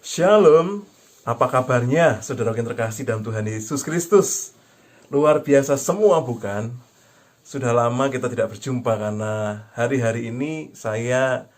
Shalom, apa kabarnya saudara yang terkasih dalam Tuhan Yesus Kristus? Luar biasa semua bukan? Sudah lama kita tidak berjumpa karena hari-hari ini saya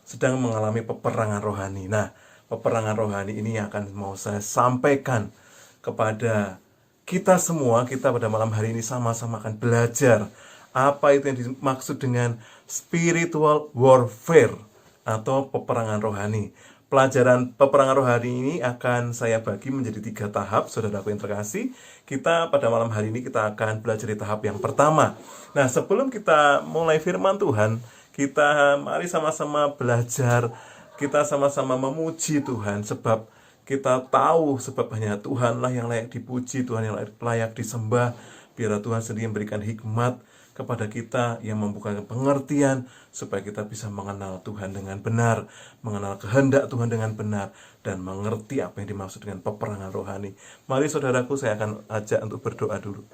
sedang mengalami peperangan rohani. Nah, peperangan rohani ini yang akan mau saya sampaikan kepada kita semua. Kita pada malam hari ini sama-sama akan belajar apa itu yang dimaksud dengan spiritual warfare atau peperangan rohani. Pelajaran peperangan rohani ini akan saya bagi menjadi 3 tahap, saudaraku yang terkasih. Kita pada malam hari ini kita akan belajar di tahap yang pertama. Nah, sebelum kita mulai firman Tuhan, kita mari sama-sama belajar, kita sama-sama memuji Tuhan, sebab kita tahu sebab hanya Tuhanlah yang layak dipuji, Tuhan yang layak disembah. Biarlah Tuhan sendiri memberikan hikmat kepada kita yang membuka pengertian supaya kita bisa mengenal Tuhan dengan benar, mengenal kehendak Tuhan dengan benar, dan mengerti apa yang dimaksud dengan peperangan rohani. Mari saudaraku, saya akan ajak untuk berdoa dulu.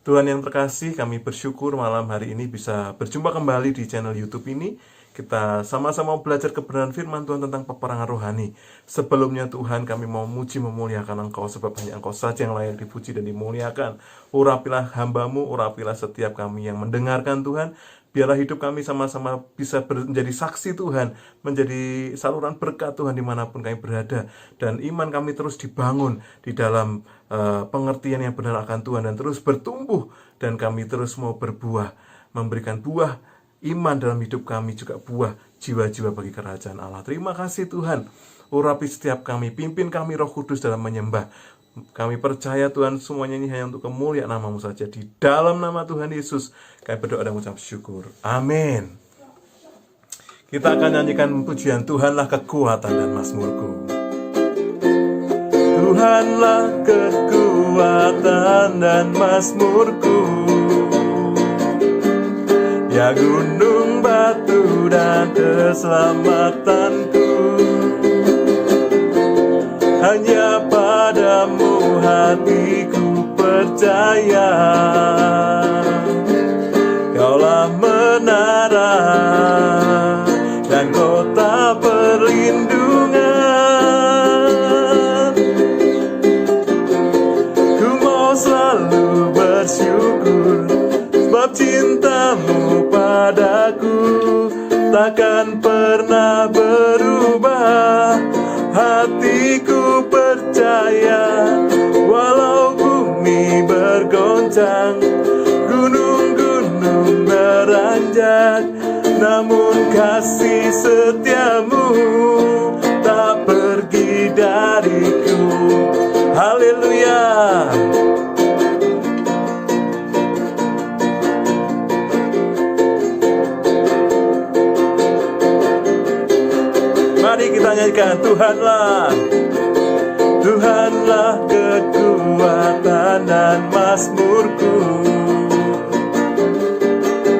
Tuhan yang terkasih, kami bersyukur malam hari ini bisa berjumpa kembali di channel YouTube ini. Kita sama-sama belajar kebenaran firman Tuhan tentang peperangan rohani. Sebelumnya Tuhan, kami mau muji memuliakan Engkau, sebab hanya Engkau saja yang layak dipuji dan dimuliakan. Urapilah hamba-Mu, urapilah setiap kami yang mendengarkan Tuhan. Biarlah hidup kami sama-sama bisa menjadi saksi Tuhan, menjadi saluran berkat Tuhan dimanapun kami berada. Dan iman kami terus dibangun di dalam pengertian yang benar akan Tuhan, dan terus bertumbuh, dan kami terus mau berbuah, memberikan buah iman dalam hidup kami, juga buah jiwa-jiwa bagi kerajaan Allah. Terima kasih Tuhan, urapi setiap kami, pimpin kami Roh Kudus dalam menyembah. Kami percaya Tuhan semuanya ini hanya untuk kemuliaan nama-Mu saja. Di dalam nama Tuhan Yesus kami berdoa dan mengucap syukur. Amin. Kita akan nyanyikan pujian Tuhanlah kekuatan dan mazmurku. Tuhanlah kekuatan dan mazmurku, ya gunung batu dan keselamatanku. Hanya padamu hatiku percaya, Kaulah menara dan kota perlindungan. Ku mau selalu bersyukur, sebab cinta-Mu padaku takkan pernah berubah. Hatiku percaya, walau bumi bergoncang, gunung-gunung beranjak, namun kasih setia-Mu tak pergi dariku. Haleluya. Mari kita nyanyikan Tuhanlah, Tuhanlah kekuatan dan mazmurku,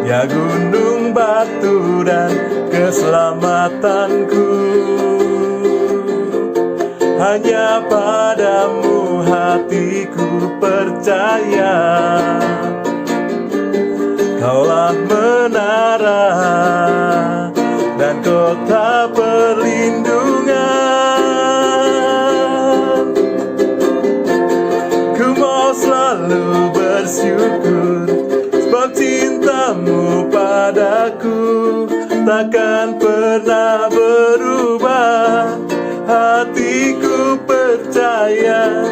ya gunung batu dan keselamatanku. Hanya padamu hatiku percaya, Kaulah menara dan kota perlindungan. Ku mau selalu bersyukur, sebab cinta-Mu padaku takkan pernah berubah. Hatiku percaya,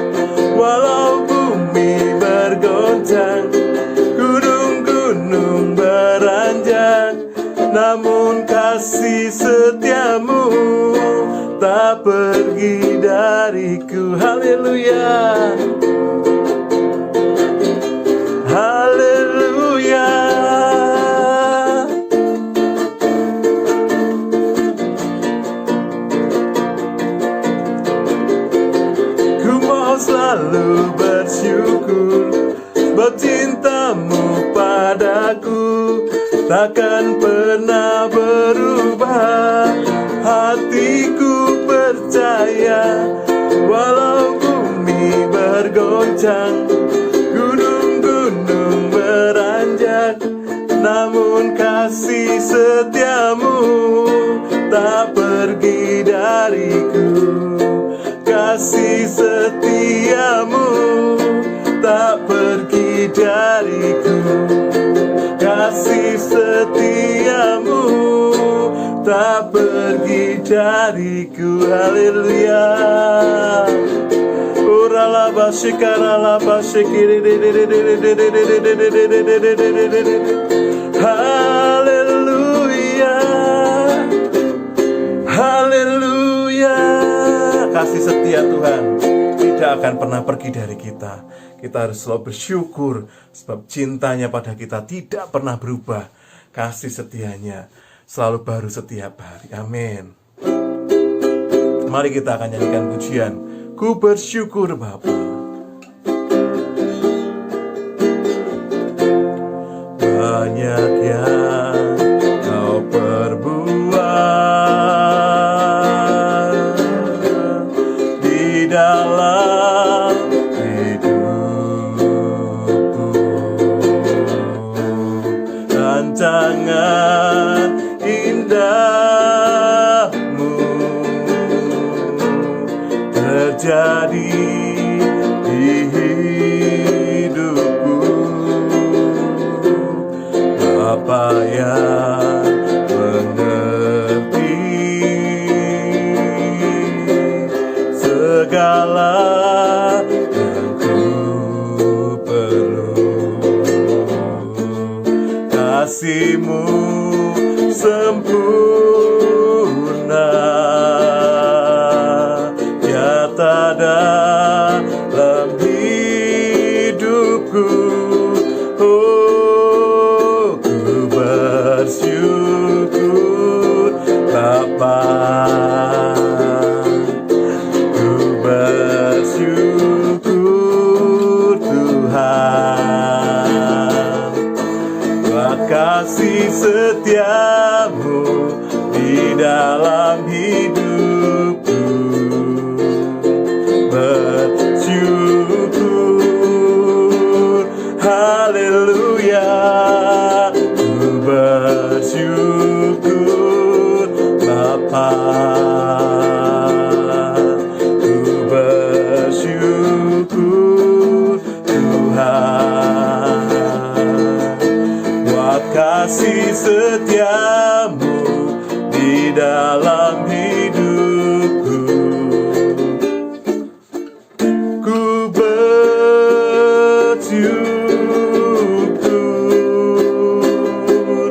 walau bumi bergoncang, gunung-gunung beranjak, namun kasih setia-Mu tak pergi dariku. Haleluya. Haleluya. Ku mau selalu bersyukur, sebab cinta-Mu padaku takkan pernah berubah. Hatiku percaya, walau bumi bergoncang, gunung-gunung beranjak, namun kasih setia-Mu tak pergi dariku. kasih setiamu tak pergi dariku, kasih setiamu tak pergi dariku. Haleluya. Urala basikara la basikiri. Haleluya. Haleluya. Kasih setia Tuhan tidak akan pernah pergi dari kita. Kita harus selalu bersyukur sebab cintanya pada kita tidak pernah berubah. Kasih setianya selalu baru setiap hari. Amin. Mari kita akan nyanyikan pujian Ku Bersyukur Bapa. Banyak yang Kau perbuat di dalam hidupku, rancangan indahmu terjadi di hidupku. Bapa yang mengerti segala yang ku perlu, kasih-Mu sempurna nyata dalam hidupku. Oh, ku bersyukur Bapa, ku bersyukur Tuhan, buat kasih setiamu di dalam hidupku. Bersyukur, haleluya. Ku bersyukur Bapa, ku bersyukur Tuhan, buat kasih setiamu di dalam hidupku. Ku bersyukur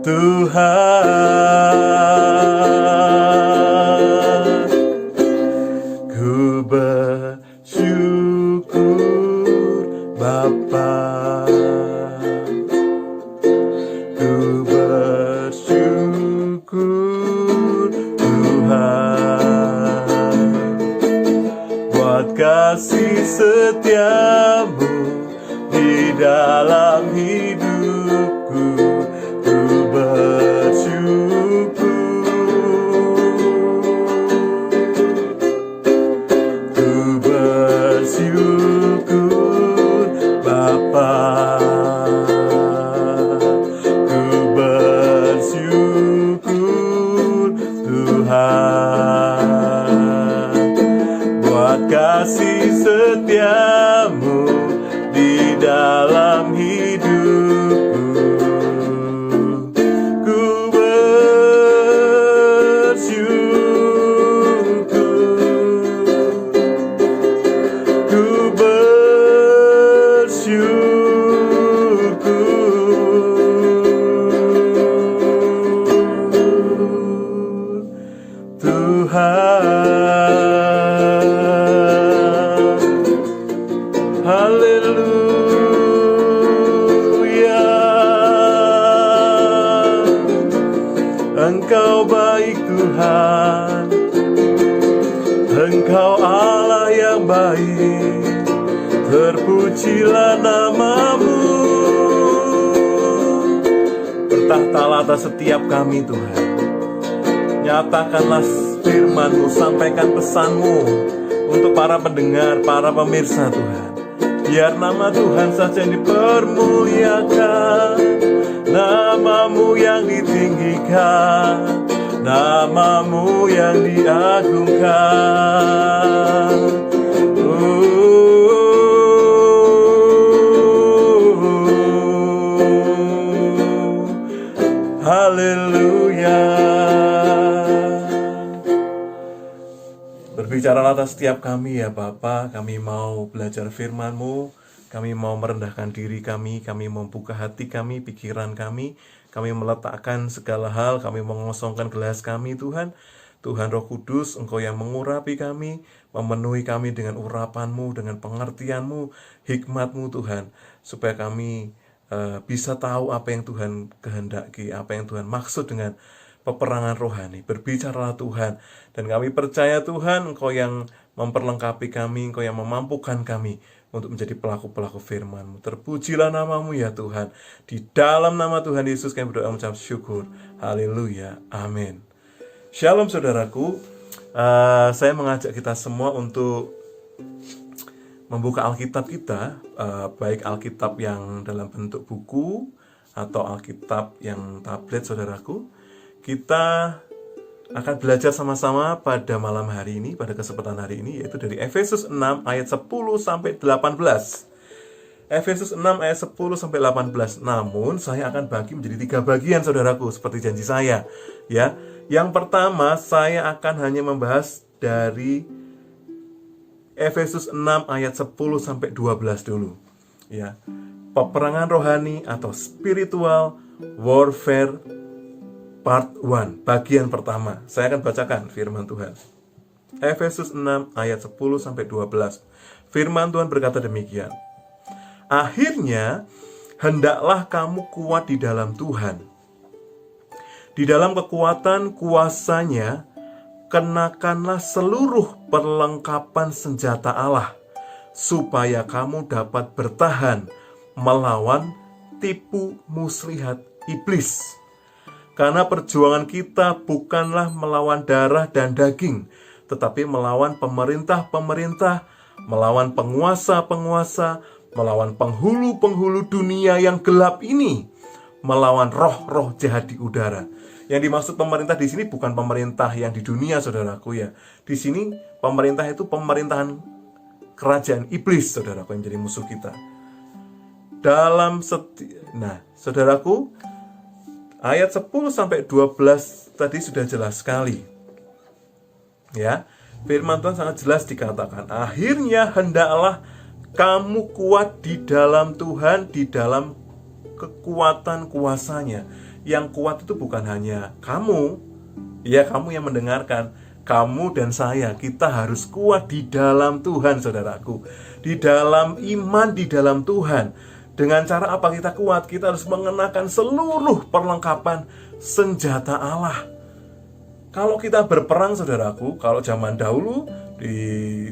Tuhan, ku bersyukur Bapa, ku bersyukur Tuhan, buat kasih setiamu di dalam hidupku. Ku bersyukur Bapa, ku bersyukur Tuhan, buat kasih setiamu di dalam hidupku. Ku bersyukur Tuhan. Haleluya. Engkau baik Tuhan, Engkau Allah yang baik, terpujilah nama-Mu. Bertahtalah atas setiap kami Tuhan. Nyatakanlah firman-Mu, sampaikan pesan-Mu untuk para pendengar, para pemirsa Tuhan. Biar nama Tuhan saja yang dipermuliakan, nama-Mu yang ditinggikan, nama-Mu yang diagungkan. Berbicaralah atas setiap kami ya Bapa. Kami mau belajar firman-Mu, kami mau merendahkan diri kami membuka hati kami, pikiran kami meletakkan segala hal, kami mengosongkan gelas kami Tuhan. Tuhan Roh Kudus, Engkau yang mengurapi kami, memenuhi kami dengan urapan-Mu, dengan pengertian-Mu, hikmat-Mu Tuhan, supaya kami bisa tahu apa yang Tuhan kehendaki, apa yang Tuhan maksud dengan peperangan rohani. Berbicaralah Tuhan, dan kami percaya Tuhan, Engkau yang memperlengkapi kami, Engkau yang memampukan kami untuk menjadi pelaku-pelaku firman-Mu. Terpujilah nama-Mu ya Tuhan. Di dalam nama Tuhan Yesus kami berdoa mengucap syukur. Haleluya. Amin. Shalom saudaraku. Saya mengajak kita semua untuk membuka Alkitab kita, baik Alkitab yang dalam bentuk buku atau Alkitab yang tablet saudaraku. Kita akan belajar sama-sama pada malam hari ini, pada kesempatan hari ini, yaitu dari Efesus 6 ayat 10 sampai 18. Efesus 6 ayat 10 sampai 18. Namun saya akan bagi menjadi 3 bagian saudaraku, seperti janji saya. Ya, yang pertama saya akan hanya membahas dari Efesus 6 ayat 10 sampai 12 dulu. Ya. Peperangan rohani atau spiritual warfare part 1, bagian pertama. Saya akan bacakan firman Tuhan. Efesus 6 ayat 10 sampai 12. Firman Tuhan berkata demikian. Akhirnya hendaklah kamu kuat di dalam Tuhan. Di dalam kekuatan kuasanya kenakanlah seluruh perlengkapan senjata Allah, supaya kamu dapat bertahan melawan tipu muslihat iblis. Karena perjuangan kita bukanlah melawan darah dan daging, tetapi melawan pemerintah-pemerintah, melawan penguasa-penguasa, melawan penghulu-penghulu dunia yang gelap ini, melawan roh-roh jahat di udara. Yang dimaksud pemerintah di sini bukan pemerintah yang di dunia, saudaraku ya. Di sini pemerintah itu pemerintahan kerajaan iblis, saudaraku, yang jadi musuh kita. Nah, saudaraku, ayat 10 sampai 12 tadi sudah jelas sekali. Ya, firman Tuhan sangat jelas dikatakan. Akhirnya hendaklah kamu kuat di dalam Tuhan, di dalam kekuatan kuasanya. Yang kuat itu bukan hanya kamu, ya kamu yang mendengarkan, kamu dan saya, kita harus kuat di dalam Tuhan, saudaraku. Di dalam iman, di dalam Tuhan. Dengan cara apa kita kuat? Kita harus mengenakan seluruh perlengkapan senjata Allah. Kalau kita berperang, saudaraku, kalau zaman dahulu di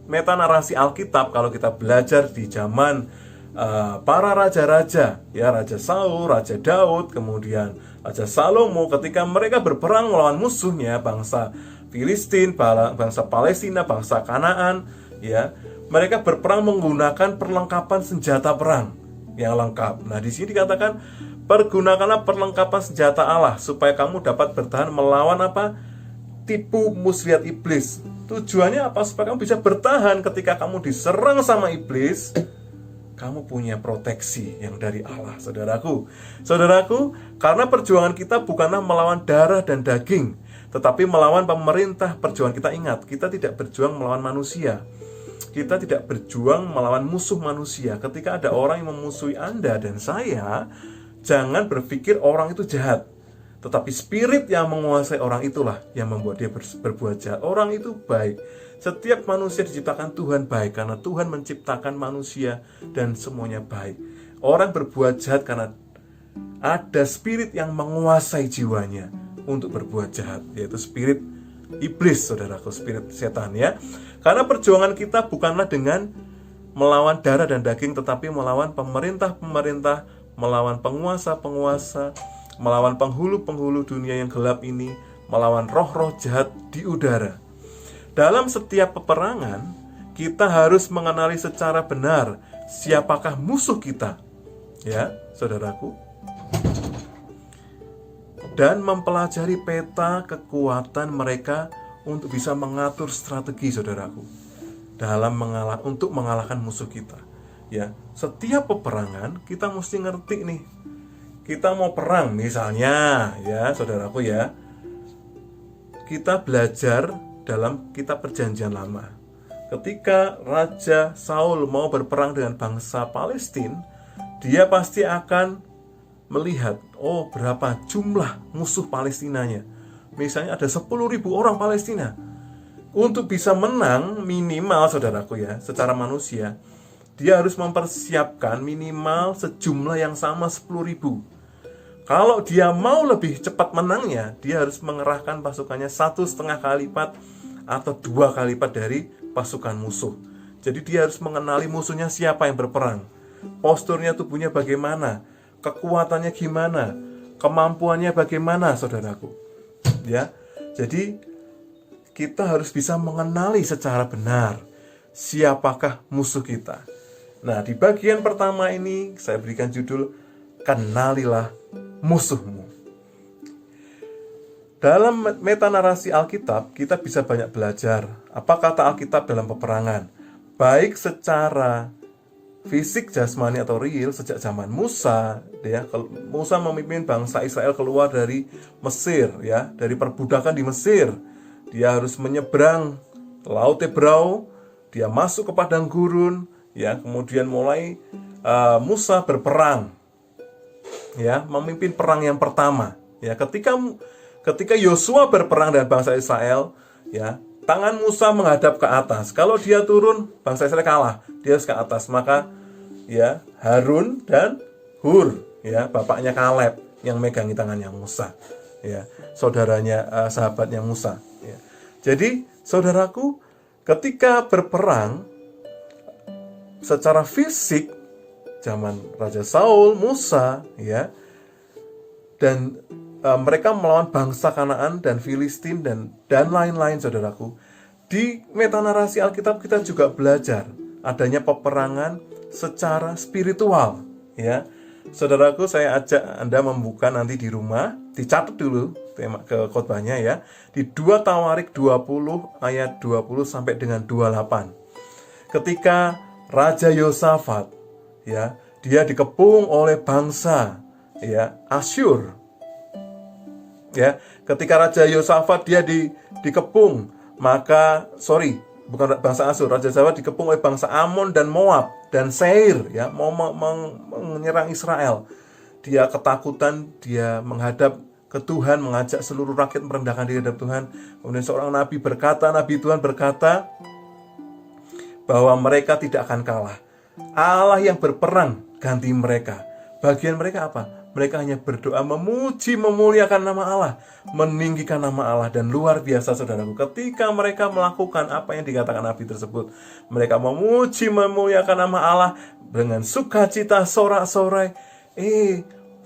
meta narasi Alkitab, kalau kita belajar di zaman para raja-raja, ya, Raja Saul, Raja Daud, kemudian Raja Salomo, ketika mereka berperang melawan musuhnya, bangsa Filistin, bangsa Palestina, bangsa Kanaan, ya, mereka berperang menggunakan perlengkapan senjata perang yang lengkap. Nah, di sini dikatakan, pergunakanlah perlengkapan senjata Allah supaya kamu dapat bertahan melawan apa? Tipu muslihat iblis. Tujuannya apa? Supaya kamu bisa bertahan ketika kamu diserang sama iblis. Kamu punya proteksi yang dari Allah, saudaraku. Saudaraku, karena perjuangan kita bukanlah melawan darah dan daging, tetapi melawan pemerintah. Perjuangan kita, ingat, kita tidak berjuang melawan manusia. Kita tidak berjuang melawan musuh manusia. Ketika ada orang yang memusuhi Anda dan saya, jangan berpikir orang itu jahat. Tetapi spirit yang menguasai orang itulah yang membuat dia berbuat jahat. Orang itu baik. Setiap manusia diciptakan Tuhan baik, karena Tuhan menciptakan manusia dan semuanya baik. Orang berbuat jahat karena ada spirit yang menguasai jiwanya untuk berbuat jahat, yaitu spirit iblis, saudaraku, spirit setan, ya. Karena perjuangan kita bukanlah dengan melawan darah dan daging, tetapi melawan pemerintah-pemerintah, melawan penguasa-penguasa, melawan penghulu-penghulu dunia yang gelap ini, melawan roh-roh jahat di udara. Dalam setiap peperangan, kita harus mengenali secara benar siapakah musuh kita, ya, saudaraku, dan mempelajari peta kekuatan mereka untuk bisa mengatur strategi, saudaraku, untuk mengalahkan musuh kita. Ya, setiap peperangan kita mesti ngerti nih. Kita mau perang misalnya, ya, saudaraku, ya. Kita belajar dalam kitab Perjanjian Lama. Ketika Raja Saul mau berperang dengan bangsa Palestina, dia pasti akan melihat, berapa jumlah musuh Palestinanya. Misalnya ada 10.000 orang Palestina. Untuk bisa menang minimal, saudaraku ya, secara manusia, dia harus mempersiapkan minimal sejumlah yang sama 10.000. Kalau dia mau lebih cepat menangnya, dia harus mengerahkan pasukannya 1,5 kali lipat atau 2 kali lipat dari pasukan musuh. Jadi dia harus mengenali musuhnya siapa yang berperang, posturnya, tubuhnya bagaimana, kekuatannya gimana, kemampuannya bagaimana, saudaraku. Ya, jadi kita harus bisa mengenali secara benar siapakah musuh kita. Nah, di bagian pertama ini saya berikan judul Kenalilah Musuhmu. Dalam metanarasi Alkitab, kita bisa banyak belajar apa kata Alkitab dalam peperangan, baik secara fisik, jasmani atau real. Sejak zaman Musa, ya, Musa memimpin bangsa Israel keluar dari Mesir, ya, dari perbudakan di Mesir. Dia harus menyeberang Laut Tebrau, dia masuk ke padang gurun, ya, kemudian mulai Musa berperang, ya, memimpin perang yang pertama, ya. Ketika Yosua berperang dengan bangsa Israel, ya, tangan Musa menghadap ke atas. Kalau dia turun, bangsa Israel kalah, dia harus ke atas. Maka, ya, Harun dan Hur, ya, bapaknya Kaleb yang megangi tangannya Musa, ya, saudaranya, sahabatnya Musa, ya. Jadi, saudaraku, ketika berperang secara fisik zaman Raja Saul, Musa, ya, dan mereka melawan bangsa Kanaan dan Filistin dan lain-lain, saudaraku. Di metanarasi Alkitab kita juga belajar adanya peperangan secara spiritual, ya. Saudaraku, saya ajak Anda membuka nanti di rumah, dicatat dulu tema ke khotbahnya, ya. Di 2 Tawarik 20 ayat 20 sampai dengan 28. Ketika Raja Yosafat, ya, dia dikepung oleh bangsa, ya, Asyur. Ya, ketika Raja Yosafat dia dikepung, bukan bangsa Asyur, Raja Yosafat dikepung oleh bangsa Amon dan Moab dan Seir, ya, mau menyerang Israel. Dia ketakutan, dia menghadap ke Tuhan, mengajak seluruh rakyat merendahkan diri terhadap Tuhan. Kemudian seorang nabi Tuhan berkata bahwa mereka tidak akan kalah. Allah yang berperang ganti mereka. Bagian mereka apa? Mereka hanya berdoa, memuji, memuliakan nama Allah, meninggikan nama Allah. Dan luar biasa, saudaraku, ketika mereka melakukan apa yang dikatakan nabi tersebut, mereka memuji, memuliakan nama Allah dengan sukacita, sorak-sorai.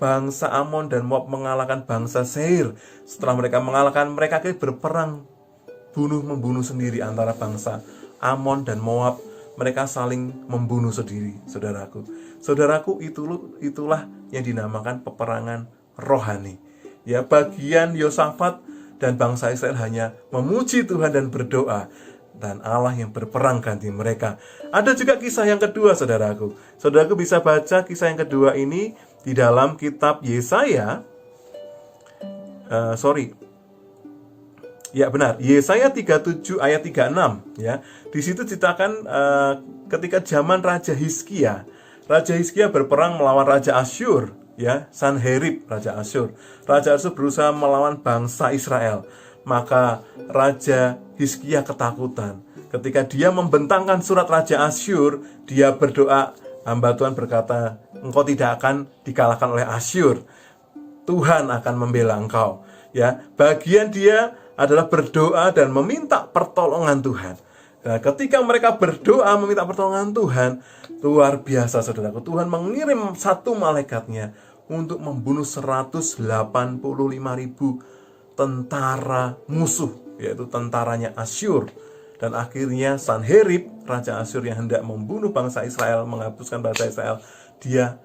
Bangsa Amon dan Moab mengalahkan bangsa Seir. Setelah mereka mengalahkan, mereka berperang membunuh sendiri antara bangsa Amon dan Moab. Mereka saling membunuh sendiri, saudaraku. Saudaraku, itulah yang dinamakan peperangan rohani. Ya, bagian Yosafat dan bangsa Israel hanya memuji Tuhan dan berdoa, dan Allah yang berperang ganti mereka. Ada juga kisah yang kedua, saudaraku. Saudaraku bisa baca kisah yang kedua ini di dalam kitab Yesaya. Yesaya 37 ayat 36, ya. Di situ ceritakan ketika zaman Raja Hizkia. Raja Hizkia berperang melawan Raja Asyur, ya, Sanherib, Raja Asyur. Raja Asyur berusaha melawan bangsa Israel. Maka Raja Hizkia ketakutan. Ketika dia membentangkan surat Raja Asyur, dia berdoa, hamba Tuhan berkata, engkau tidak akan dikalahkan oleh Asyur. Tuhan akan membela engkau. Ya, bagian dia adalah berdoa dan meminta pertolongan Tuhan. Nah, ketika mereka berdoa meminta pertolongan Tuhan, luar biasa, saudaraku, Tuhan mengirim satu malaikatnya untuk membunuh 185.000 tentara musuh, yaitu tentaranya Asyur. Dan akhirnya Sanherib, Raja Asyur yang hendak membunuh bangsa Israel, menghapuskan bangsa Israel, dia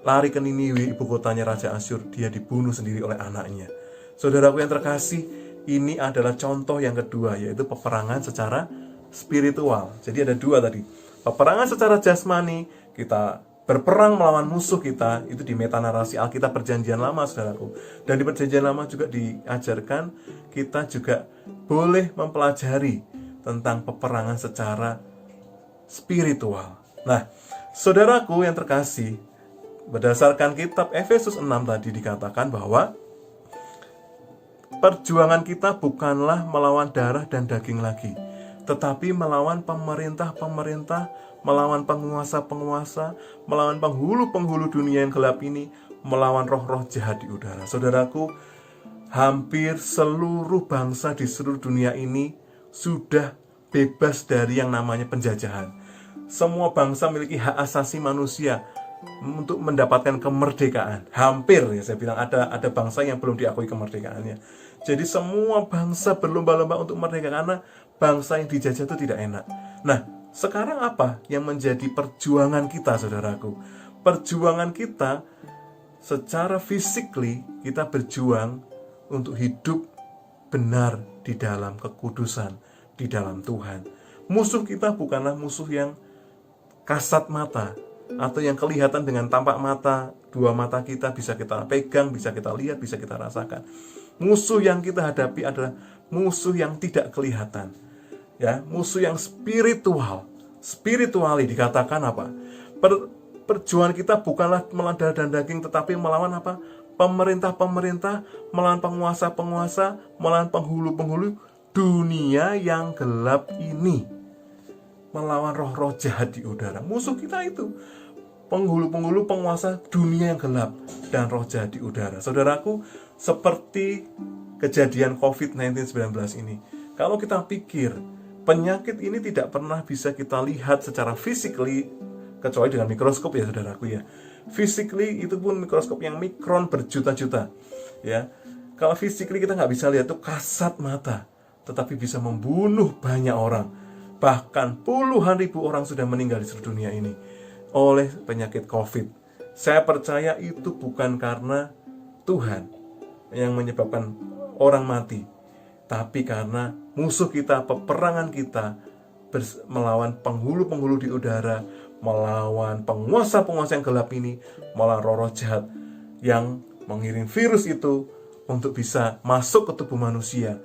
lari ke Niniwe, ibu kotanya Raja Asyur. Dia dibunuh sendiri oleh anaknya. Saudaraku yang terkasih, ini adalah contoh yang kedua, yaitu peperangan secara spiritual. Jadi ada dua tadi. Peperangan secara jasmani, kita berperang melawan musuh kita, itu di metanarasi Alkitab Perjanjian Lama, saudaraku. Dan di Perjanjian Lama juga diajarkan kita juga boleh mempelajari tentang peperangan secara spiritual. Nah, saudaraku yang terkasih, berdasarkan kitab Efesus 6 tadi dikatakan bahwa perjuangan kita bukanlah melawan darah dan daging lagi, tetapi melawan pemerintah-pemerintah, melawan penguasa-penguasa, melawan penghulu-penghulu dunia yang gelap ini, melawan roh-roh jahat di udara. Saudaraku, hampir seluruh bangsa di seluruh dunia ini sudah bebas dari yang namanya penjajahan. Semua bangsa memiliki hak asasi manusia untuk mendapatkan kemerdekaan. Hampir, ya saya bilang, ada bangsa yang belum diakui kemerdekaannya. Jadi semua bangsa berlomba-lomba untuk merdeka karena bangsa yang dijajah itu tidak enak. Nah, sekarang apa yang menjadi perjuangan kita, saudaraku? Perjuangan kita secara physically, kita berjuang untuk hidup benar di dalam kekudusan, di dalam Tuhan. Musuh kita bukanlah musuh yang kasat mata atau yang kelihatan dengan tampak mata. Dua mata kita bisa kita pegang, bisa kita lihat, bisa kita rasakan. Musuh yang kita hadapi adalah musuh yang tidak kelihatan, ya, musuh yang spiritual. Spirituali dikatakan apa? Perjuangan kita bukanlah melawan darah dan daging, tetapi melawan apa? Pemerintah-pemerintah, melawan penguasa-penguasa, melawan penghulu-penghulu dunia yang gelap ini, melawan roh-roh jahat di udara. Musuh kita itu penghulu-penghulu penguasa dunia yang gelap dan roh jahat di udara. Saudaraku, seperti kejadian COVID-19 ini, kalau kita pikir penyakit ini tidak pernah bisa kita lihat secara physically kecuali dengan mikroskop, ya saudaraku, ya. Physically itu pun mikroskop yang mikron berjuta-juta, ya. Kalau physically kita nggak bisa lihat, itu kasat mata, tetapi bisa membunuh banyak orang. Bahkan puluhan ribu orang sudah meninggal di seluruh dunia ini oleh penyakit COVID. Saya percaya itu bukan karena Tuhan yang menyebabkan orang mati, tapi karena musuh kita, peperangan kita melawan penghulu-penghulu di udara, melawan penguasa-penguasa yang gelap ini, melawan roh-roh jahat yang mengirim virus itu untuk bisa masuk ke tubuh manusia,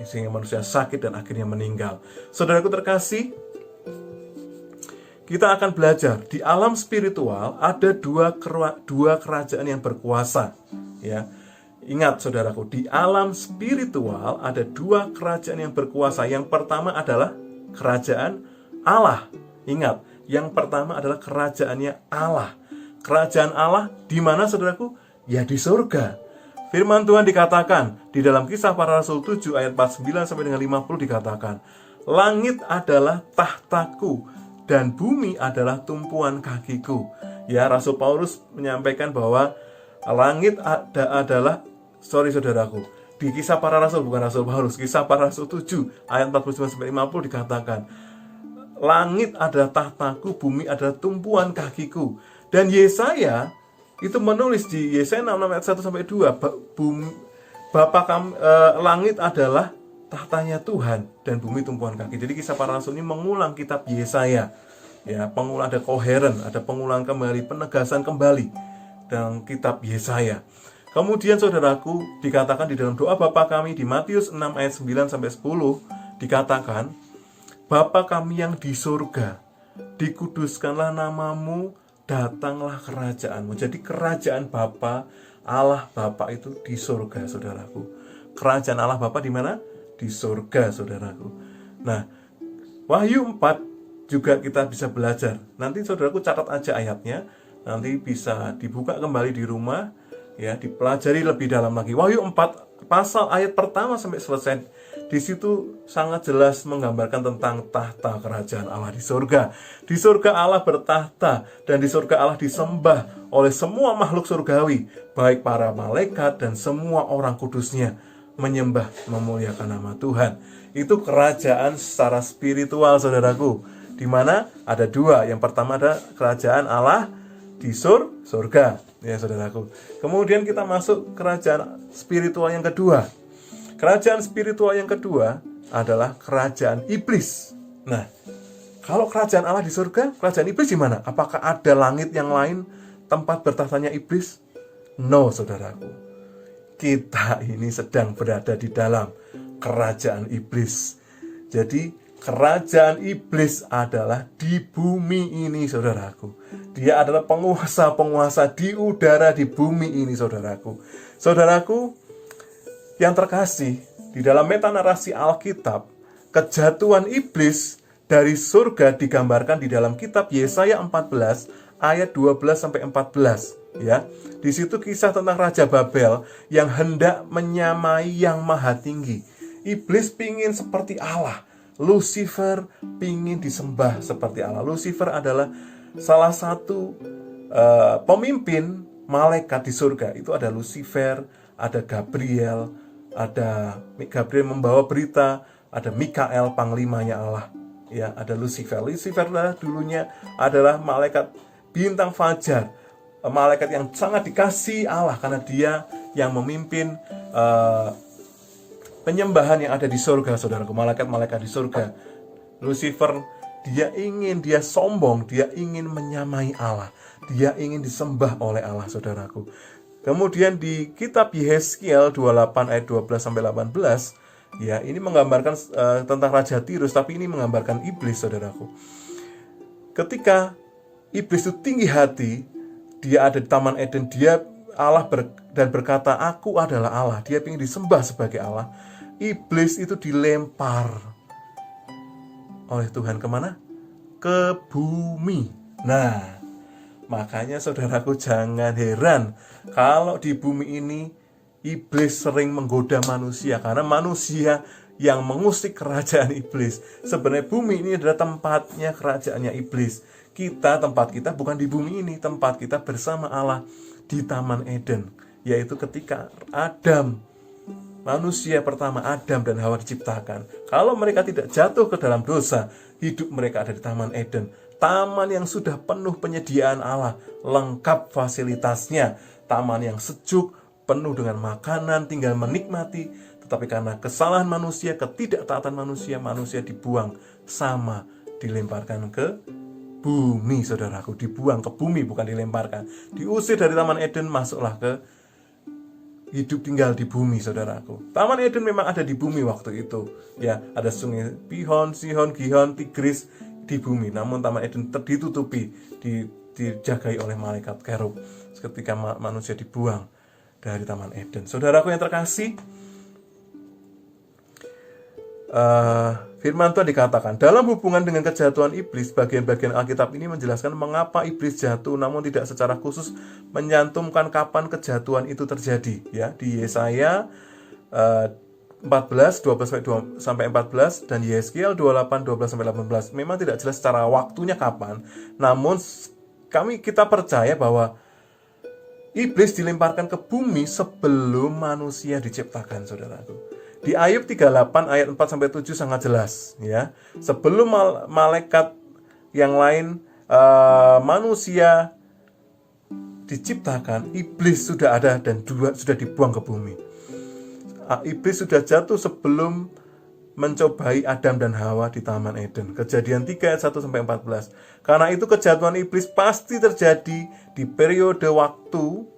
sehingga manusia sakit dan akhirnya meninggal. Saudaraku terkasih, kita akan belajar di alam spiritual ada dua kerajaan yang berkuasa, ya. Ingat saudaraku, di alam spiritual ada dua kerajaan yang berkuasa. Yang pertama adalah kerajaan Allah. Ingat, yang pertama adalah kerajaannya Allah. Kerajaan Allah di mana, saudaraku? Ya, di surga. Firman Tuhan dikatakan di dalam Kisah Para Rasul 7 ayat 49 sampai dengan 50 dikatakan, "Langit adalah tahtaku dan bumi adalah tumpuan kakiku." Ya, Rasul Paulus menyampaikan bahwa langit saudaraku, di Kisah Para Rasul, bukan Rasul Paulus, Kisah Para Rasul 7 ayat 49 sampai 50 dikatakan, "Langit adalah tahtaku, bumi adalah tumpuan kakiku." Dan Yesaya itu menulis di Yesaya 6 ayat 1 sampai 2, langit adalah tahtanya Tuhan dan bumi tumpuan kaki. Jadi Kisah Para Rasul ini mengulang kitab Yesaya, ya, pengulang, ada koheren, ada pengulang kembali, penegasan kembali dalam kitab Yesaya. Kemudian saudaraku, dikatakan di dalam doa Bapa kami di Matius 6 ayat 9 sampai 10 dikatakan, "Bapa kami yang di surga, dikuduskanlah namamu, datanglah kerajaanmu." Jadi kerajaan Bapa, Allah Bapa itu di surga, saudaraku. Kerajaan Allah Bapa di mana? Di surga, saudaraku. Nah, Wahyu 4 juga kita bisa belajar. Nanti saudaraku catat aja ayatnya, nanti bisa dibuka kembali di rumah, ya, dipelajari lebih dalam lagi. Wahyu 4 pasal ayat pertama sampai selesai. Di situ sangat jelas menggambarkan tentang tahta kerajaan Allah di surga. Di surga Allah bertahta dan di surga Allah disembah oleh semua makhluk surgawi, baik para malaikat dan semua orang kudusnya, menyembah memuliakan nama Tuhan. Itu kerajaan secara spiritual, saudaraku, di mana ada dua. Yang pertama ada kerajaan Allah di surga, ya saudaraku. Kemudian kita masuk kerajaan spiritual yang kedua. Kerajaan spiritual yang kedua adalah kerajaan iblis. Nah, Kalau kerajaan Allah di surga, kerajaan iblis di mana? Apakah ada langit yang lain tempat bertahtanya iblis? No, saudaraku. Kita ini sedang berada di dalam kerajaan iblis. Jadi kerajaan iblis adalah di bumi ini, saudaraku. Dia adalah penguasa-penguasa di udara di bumi ini, saudaraku. Saudaraku yang terkasih, di dalam metanarasi Alkitab, kejatuhan iblis dari surga digambarkan di dalam kitab Yesaya 14 ayat 12 sampai 14, ya. Di situ kisah tentang Raja Babel yang hendak menyamai yang maha tinggi. Iblis pingin seperti Allah. Lucifer pingin disembah seperti Allah. Lucifer adalah salah satu pemimpin malaikat di surga. Itu ada Lucifer, ada Gabriel, ada Gabriel membawa berita, ada Mikael panglimanya Allah. Ya, ada Lucifer. Lucifer dulunya adalah malaikat bintang fajar, malaikat yang sangat dikasihi Allah karena dia yang memimpin penyembahan yang ada di surga, saudaraku. Malaikat-malaikat di surga. Lucifer, dia sombong, dia ingin menyamai Allah, dia ingin disembah oleh Allah, saudaraku. Kemudian di kitab Yehezkiel 28 ayat 12 sampai 18, ya, ini menggambarkan tentang Raja Tirus, tapi ini menggambarkan iblis, saudaraku. Ketika iblis itu tinggi hati, dia ada di Taman Eden, dia Allah dan berkata, aku adalah Allah. Dia ingin disembah sebagai Allah. Iblis itu dilempar oleh Tuhan kemana? Ke bumi. Nah, makanya saudaraku jangan heran kalau di bumi ini iblis sering menggoda manusia, karena manusia yang mengusik kerajaan iblis. Sebenarnya bumi ini adalah tempatnya kerajaannya iblis. Tempat kita bukan di bumi ini, tempat kita bersama Allah di Taman Eden, yaitu ketika Adam, manusia pertama Adam dan Hawa diciptakan. Kalau mereka tidak jatuh ke dalam dosa, hidup mereka ada di Taman Eden, taman yang sudah penuh penyediaan Allah, lengkap fasilitasnya, taman yang sejuk, penuh dengan makanan, tinggal menikmati. Tetapi karena kesalahan manusia, ketidaktaatan manusia, manusia dibuang sama dilemparkan ke bumi, saudaraku. Dibuang ke bumi, bukan dilemparkan. Diusir dari Taman Eden, masuklah ke hidup tinggal di bumi, saudaraku. Taman Eden memang ada di bumi waktu itu. Ya, ada sungai Pihon, Sihon, Gihon, Tigris di bumi. Namun Taman Eden ditutupi, dijagai oleh malaikat kerub ketika manusia dibuang dari Taman Eden. Saudaraku yang terkasih, firman Tuhan dikatakan, dalam hubungan dengan kejatuhan iblis, bagian-bagian Alkitab ini menjelaskan mengapa iblis jatuh, namun tidak secara khusus menyantumkan kapan kejatuhan itu terjadi. Ya, di Yesaya 14, 12 sampai 14 dan Yehezkiel 28, 12 sampai 18. Memang tidak jelas secara waktunya kapan, namun kita percaya bahwa iblis dilemparkan ke bumi sebelum manusia diciptakan, saudaraku. Di Ayub 38 ayat 4 sampai 7 sangat jelas, ya. Sebelum malaikat yang lain, manusia diciptakan, iblis sudah ada dan sudah dibuang ke bumi. Iblis sudah jatuh sebelum mencobai Adam dan Hawa di Taman Eden. Kejadian 3 ayat 1 sampai 14. Karena itu kejatuhan iblis pasti terjadi di periode waktu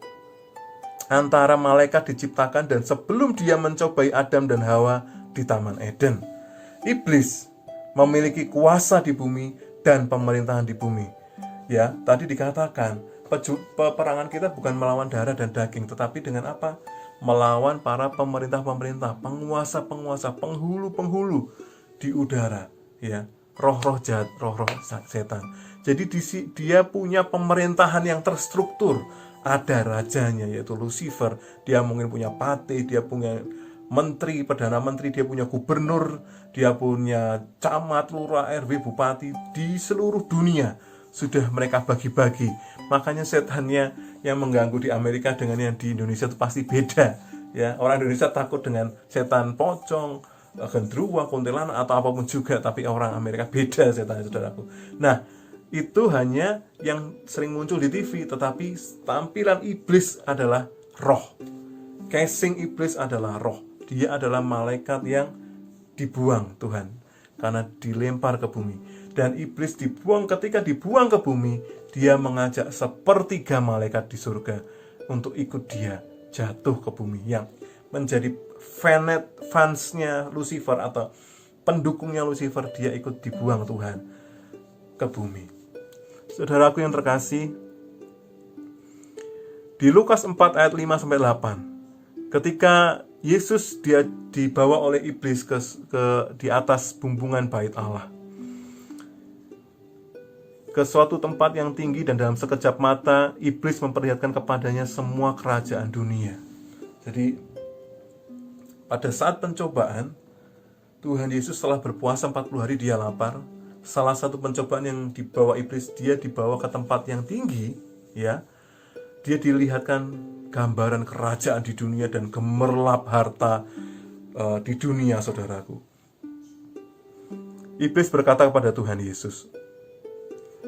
antara malaikat diciptakan dan sebelum dia mencobai Adam dan Hawa di Taman Eden. Iblis memiliki kuasa di bumi dan pemerintahan di bumi. Ya, tadi dikatakan peperangan kita bukan melawan darah dan daging, tetapi dengan apa? Melawan para pemerintah-pemerintah, penguasa-penguasa, penghulu-penghulu di udara, ya, roh-roh jahat, roh-roh setan. Jadi dia punya pemerintahan yang terstruktur. Ada rajanya, yaitu Lucifer. Dia mungkin punya pate, dia punya menteri, perdana menteri, dia punya gubernur, dia punya camat, lurah, RW, bupati di seluruh dunia. Sudah mereka bagi-bagi. Makanya setannya yang mengganggu di Amerika dengan yang di Indonesia itu pasti beda. Ya, orang Indonesia takut dengan setan pocong, gendruwo, kuntilanak atau apapun juga, tapi orang Amerika beda setannya, saudaraku. Nah, itu hanya yang sering muncul di TV, tetapi tampilan iblis adalah roh. Casing iblis adalah roh. Dia adalah malaikat yang dibuang Tuhan. karena dilempar ke bumi. Dan iblis dibuang, ketika dibuang ke bumi, dia mengajak sepertiga malaikat di surga untuk ikut dia jatuh ke bumi, yang menjadi fansnya Lucifer atau pendukungnya Lucifer. Dia ikut dibuang Tuhan ke bumi. Saudaraku yang terkasih, di Lukas 4 ayat 5-8, ketika Yesus dia dibawa oleh iblis ke di atas bumbungan bait Allah, ke suatu tempat yang tinggi, dan dalam sekejap mata iblis memperlihatkan kepadanya semua kerajaan dunia. Jadi pada saat pencobaan, Tuhan Yesus setelah berpuasa 40 hari dia lapar. Salah satu pencobaan yang dibawa iblis, dia dibawa ke tempat yang tinggi, ya. Dia dilihatkan gambaran kerajaan di dunia dan gemerlap harta di dunia, saudaraku. Iblis berkata kepada Tuhan Yesus,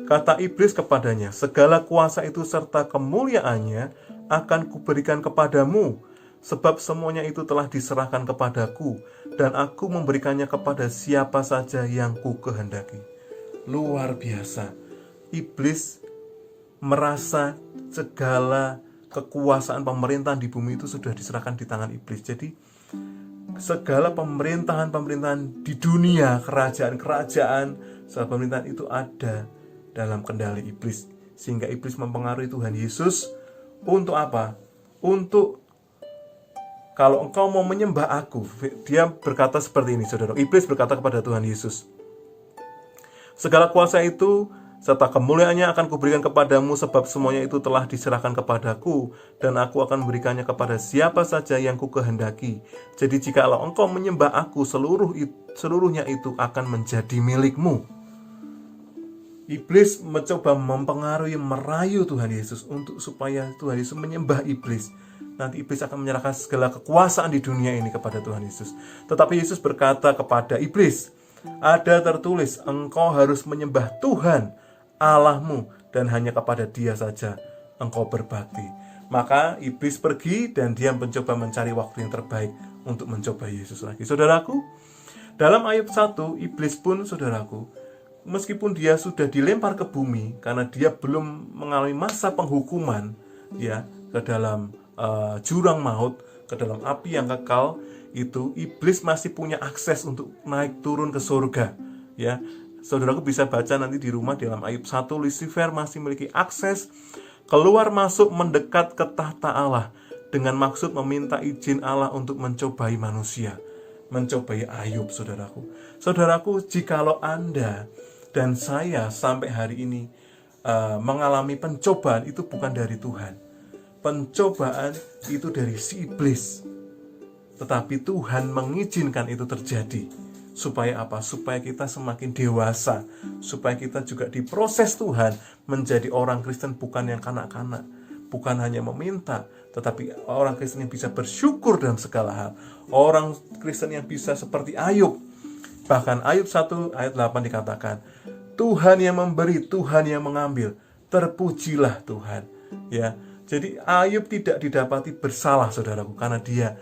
kata iblis kepadanya, segala kuasa itu serta kemuliaannya akan kuberikan kepadamu, sebab semuanya itu telah diserahkan kepadaku, dan aku memberikannya kepada siapa saja yang ku kehendaki. Luar biasa. Iblis merasa segala kekuasaan pemerintahan di bumi itu sudah diserahkan di tangan iblis. Jadi segala pemerintahan di dunia, kerajaan-kerajaan, segala pemerintahan itu ada dalam kendali iblis. Sehingga iblis mempengaruhi Tuhan Yesus untuk apa? Untuk, kalau engkau mau menyembah aku, dia berkata seperti ini, saudara. Iblis berkata kepada Tuhan Yesus, segala kuasa itu serta kemuliaannya akan kuberikan kepadamu, sebab semuanya itu telah diserahkan kepadaku, dan aku akan memberikannya kepada siapa saja yang ku kehendaki. Jadi jikalau engkau menyembah aku, seluruhnya itu akan menjadi milikmu. Iblis mencoba mempengaruhi, merayu Tuhan Yesus untuk supaya Tuhan Yesus menyembah iblis. Nanti iblis akan menyerahkan segala kekuasaan di dunia ini kepada Tuhan Yesus. Tetapi Yesus berkata kepada iblis, ada tertulis, engkau harus menyembah Tuhan Allahmu, dan hanya kepada Dia saja engkau berbakti. Maka iblis pergi dan dia mencoba mencari waktu yang terbaik untuk mencoba Yesus lagi. Saudaraku, dalam ayat 1, iblis pun, saudaraku, meskipun dia sudah dilempar ke bumi karena dia belum mengalami masa penghukuman, ya, ke dalam jurang maut, ke dalam api yang kekal, itu iblis masih punya akses untuk naik turun ke surga, ya. Saudaraku bisa baca nanti di rumah dalam ayat 1, Lucifer masih memiliki akses keluar masuk mendekat ke tahta Allah dengan maksud meminta izin Allah untuk mencobai manusia, mencobai Ayub, saudaraku. Saudaraku, jikalau Anda dan saya sampai hari ini mengalami pencobaan, itu bukan dari Tuhan. Pencobaan itu dari si iblis. Tetapi Tuhan mengizinkan itu terjadi. Supaya apa? Supaya kita semakin dewasa. Supaya kita juga diproses Tuhan menjadi orang Kristen bukan yang kanak-kanak. Bukan hanya meminta, tetapi orang Kristen yang bisa bersyukur dalam segala hal. Orang Kristen yang bisa seperti Ayub. Bahkan Ayub 1 ayat 8 dikatakan, Tuhan yang memberi, Tuhan yang mengambil. Terpujilah Tuhan. Ya. Jadi Ayub tidak didapati bersalah, saudaraku, karena dia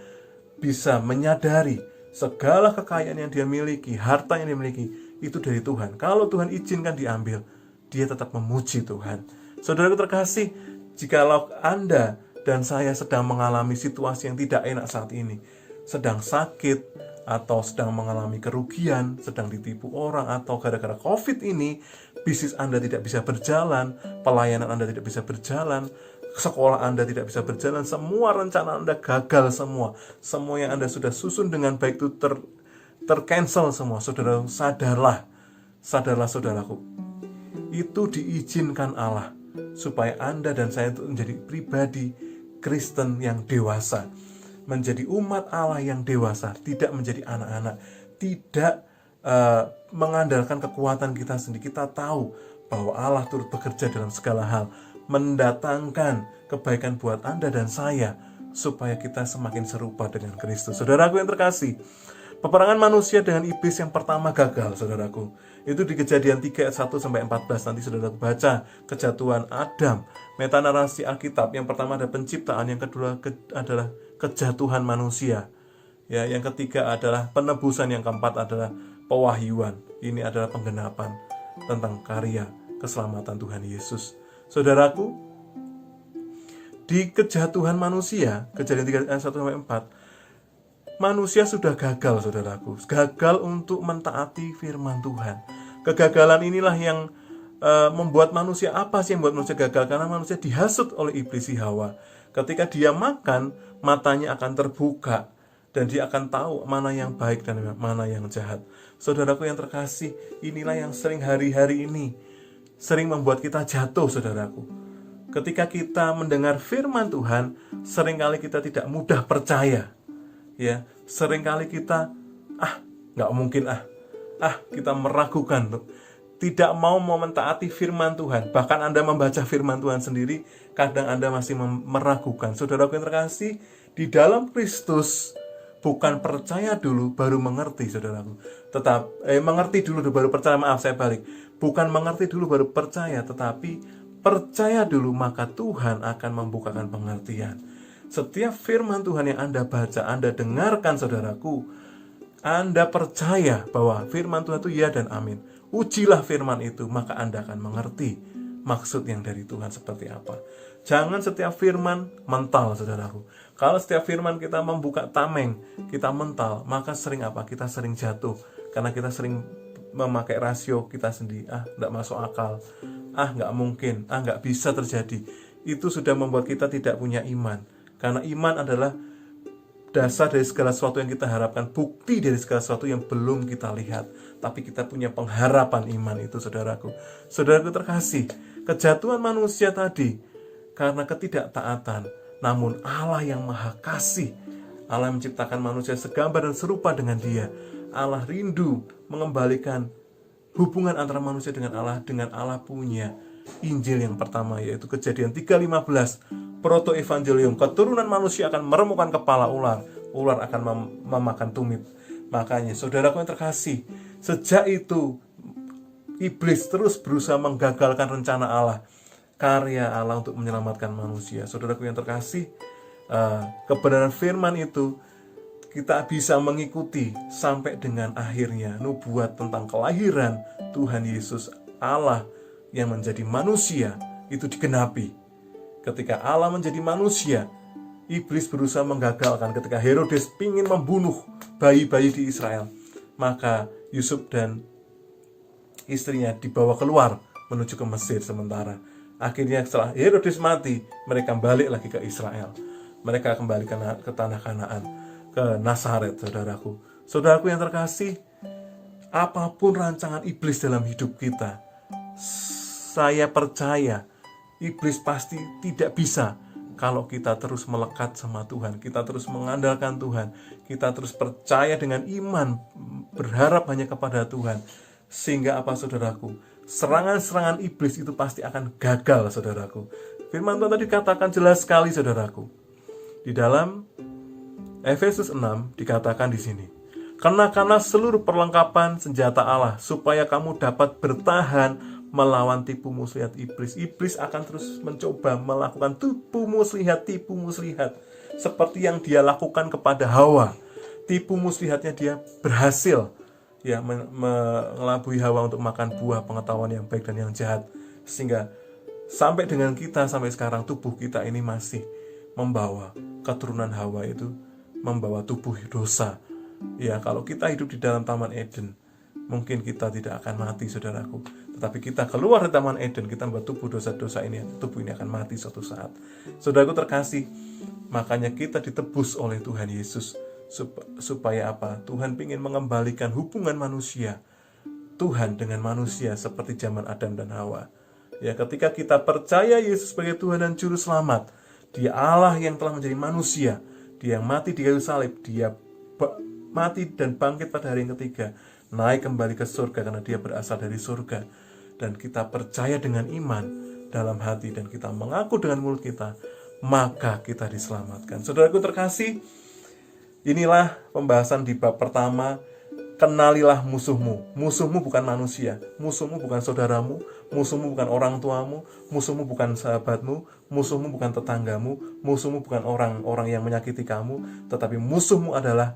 bisa menyadari segala kekayaan yang dia miliki, harta yang dia miliki, itu dari Tuhan. Kalau Tuhan izinkan diambil, dia tetap memuji Tuhan. Saudaraku terkasih, jikalau Anda dan saya sedang mengalami situasi yang tidak enak saat ini, sedang sakit, atau sedang mengalami kerugian, sedang ditipu orang, atau gara-gara COVID ini, bisnis Anda tidak bisa berjalan, pelayanan Anda tidak bisa berjalan, sekolah Anda tidak bisa berjalan, semua rencana Anda gagal semua. Semua yang Anda sudah susun dengan baik itu tercancel semua. Saudara, sadarlah saudaraku. Itu diizinkan Allah supaya Anda dan saya itu menjadi pribadi Kristen yang dewasa, menjadi umat Allah yang dewasa, tidak menjadi anak-anak, tidak mengandalkan kekuatan kita sendiri. Kita tahu bahwa Allah turut bekerja dalam segala hal, mendatangkan kebaikan buat Anda dan saya, supaya kita semakin serupa dengan Kristus. Saudaraku yang terkasih, peperangan manusia dengan iblis yang pertama gagal, saudaraku. Itu di Kejadian 3 ayat 1-14. Nanti saudaraku baca kejatuhan Adam, metanarasi Alkitab. Yang pertama ada penciptaan, yang kedua adalah kejatuhan manusia. Ya, yang ketiga adalah penebusan, yang keempat adalah pewahyuan. Ini adalah penggenapan tentang karya keselamatan Tuhan Yesus. Saudaraku, di kejatuhan manusia, Kejadian 3 ayat 1-4, manusia sudah gagal, saudaraku. Gagal untuk mentaati firman Tuhan. Kegagalan inilah yang membuat manusia, apa sih yang membuat manusia gagal? Karena manusia dihasut oleh iblis si Hawa. Ketika dia makan, matanya akan terbuka dan dia akan tahu mana yang baik dan mana yang jahat. Saudaraku yang terkasih, inilah yang sering hari-hari ini sering membuat kita jatuh, saudaraku. Ketika kita mendengar firman Tuhan, seringkali kita tidak mudah percaya. Ya, seringkali kita nggak mungkin kita meragukan, tidak mau mentaati firman Tuhan. Bahkan Anda membaca firman Tuhan sendiri, kadang Anda masih meragukan. Saudaraku yang terkasih, di dalam Kristus bukan percaya dulu baru mengerti, saudaraku. Mengerti dulu baru percaya. Bukan mengerti dulu baru percaya, tetapi percaya dulu maka Tuhan akan membukakan pengertian. Setiap firman Tuhan yang Anda baca, Anda dengarkan, saudaraku, Anda percaya bahwa firman Tuhan itu ya dan amin. Ujilah firman itu, maka Anda akan mengerti maksud yang dari Tuhan seperti apa. Jangan setiap firman mental, saudaraku. Kalau setiap firman kita membuka tameng, kita mental, maka kita sering jatuh. Karena kita sering memakai rasio kita sendiri. Tidak masuk akal. Nggak mungkin. Nggak bisa terjadi. Itu sudah membuat kita tidak punya iman. Karena iman adalah dasar dari segala sesuatu yang kita harapkan, bukti dari segala sesuatu yang belum kita lihat. Tapi kita punya pengharapan iman itu, saudaraku. Saudaraku terkasih, kejatuhan manusia tadi karena ketidaktaatan. Namun Allah yang maha kasih, Allah menciptakan manusia segambar dan serupa dengan Dia. Allah rindu mengembalikan hubungan antara manusia dengan Allah punya Injil yang pertama, yaitu Kejadian 3:15, proto-evangelium. Keturunan manusia akan meremukkan kepala ular, ular akan memakan tumit. Makanya saudaraku yang terkasih, sejak itu iblis terus berusaha menggagalkan rencana Allah, karya Allah untuk menyelamatkan manusia. Saudaraku yang terkasih, kebenaran firman itu kita bisa mengikuti sampai dengan akhirnya nubuat tentang kelahiran Tuhan Yesus Allah yang menjadi manusia itu digenapi. Ketika Allah menjadi manusia, iblis berusaha menggagalkan. Ketika Herodes ingin membunuh bayi-bayi di Israel, maka Yusuf dan istrinya dibawa keluar menuju ke Mesir sementara. Akhirnya setelah Herodes mati, mereka balik lagi ke Israel. Mereka kembali ke tanah Kanaan, ke Nazaret, saudaraku. Saudaraku yang terkasih, apapun rancangan iblis dalam hidup kita, saya percaya iblis pasti tidak bisa kalau kita terus melekat sama Tuhan, kita terus mengandalkan Tuhan, kita terus percaya dengan iman, berharap hanya kepada Tuhan. Sehingga apa, saudaraku? Serangan-serangan iblis itu pasti akan gagal, saudaraku. Firman Tuhan tadi katakan jelas sekali, saudaraku. Di dalam Efesus 6 dikatakan di sini, kenakanlah seluruh perlengkapan senjata Allah supaya kamu dapat bertahan melawan tipu muslihat iblis. Iblis akan terus mencoba melakukan tipu muslihat seperti yang dia lakukan kepada Hawa. Tipu muslihatnya dia berhasil mengelabui Hawa untuk makan buah pengetahuan yang baik dan yang jahat, sehingga sampai dengan kita sampai sekarang tubuh kita ini masih membawa keturunan Hawa, itu membawa tubuh dosa. Ya, kalau kita hidup di dalam Taman Eden, mungkin kita tidak akan mati, saudaraku. Tetapi kita keluar dari Taman Eden, kita membuat tubuh dosa-dosa ini, tubuh ini akan mati suatu saat. Saudaraku terkasih, makanya kita ditebus oleh Tuhan Yesus. Supaya apa? Tuhan ingin mengembalikan hubungan manusia, Tuhan dengan manusia seperti zaman Adam dan Hawa. Ya, ketika kita percaya Yesus sebagai Tuhan dan Juru Selamat, Dia Allah yang telah menjadi manusia, Dia yang mati di kayu salib, Dia mati dan bangkit pada hari yang ketiga, naik kembali ke surga karena Dia berasal dari surga. Dan kita percaya dengan iman dalam hati dan kita mengaku dengan mulut kita, maka kita diselamatkan. Saudaraku terkasih, inilah pembahasan di bab pertama. Kenalilah musuhmu. Musuhmu bukan manusia, musuhmu bukan saudaramu, musuhmu bukan orang tuamu, musuhmu bukan sahabatmu, musuhmu bukan tetanggamu, musuhmu bukan orang-orang yang menyakiti kamu, tetapi musuhmu adalah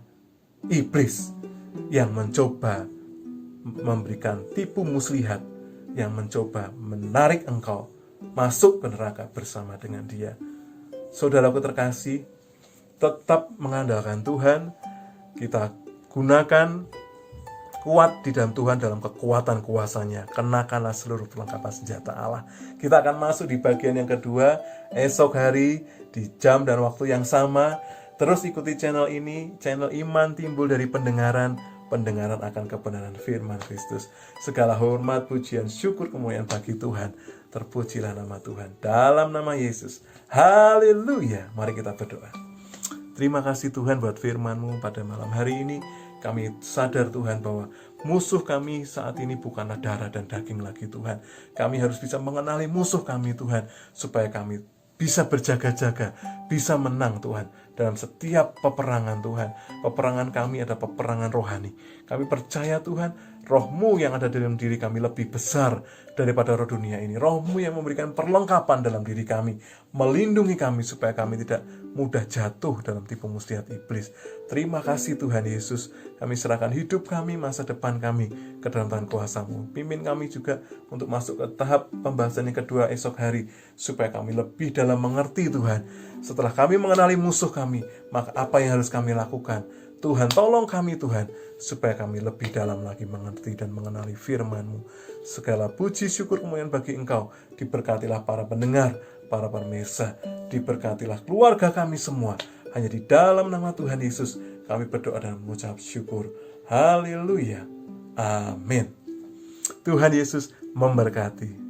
iblis yang mencoba memberikan tipu muslihat yang mencoba menarik engkau masuk ke neraka bersama dengan dia. Saudaraku terkasih, tetap mengandalkan Tuhan. Kita gunakan kuat di dalam Tuhan dalam kekuatan kuasanya. Kenakanlah seluruh perlengkapan senjata Allah. Kita akan masuk di bagian yang kedua esok hari di jam dan waktu yang sama. Terus ikuti channel ini, channel iman timbul dari pendengaran akan kebenaran firman Kristus. Segala hormat, pujian, syukur, kemuliaan bagi Tuhan. Terpujilah nama Tuhan dalam nama Yesus. Haleluya. Mari kita berdoa. Terima kasih Tuhan buat firman-Mu pada malam hari ini. Kami sadar Tuhan bahwa musuh kami saat ini bukanlah darah dan daging lagi Tuhan. Kami harus bisa mengenali musuh kami Tuhan, supaya kami bisa berjaga-jaga, bisa menang Tuhan dalam setiap peperangan Tuhan. Peperangan kami adalah peperangan rohani. Kami percaya Tuhan, Roh-Mu yang ada dalam diri kami lebih besar daripada roh dunia ini. Roh-Mu yang memberikan perlengkapan dalam diri kami, melindungi kami supaya kami tidak mudah jatuh dalam tipu muslihat iblis. Terima kasih Tuhan Yesus. Kami serahkan hidup kami, masa depan kami ke dalam tangan kuasa-Mu. Pimpin kami juga untuk masuk ke tahap pembahasan yang kedua esok hari, supaya kami lebih dalam mengerti Tuhan. Setelah kami mengenali musuh kami, maka apa yang harus kami lakukan? Tuhan, tolong kami Tuhan, supaya kami lebih dalam lagi mengerti dan mengenali firman-Mu. Segala puji syukur kemuliaan bagi Engkau. Diberkatilah para pendengar, para pemirsa, diberkatilah keluarga kami semua. Hanya di dalam nama Tuhan Yesus kami berdoa dan mengucap syukur. Haleluya. Amin. Tuhan Yesus memberkati.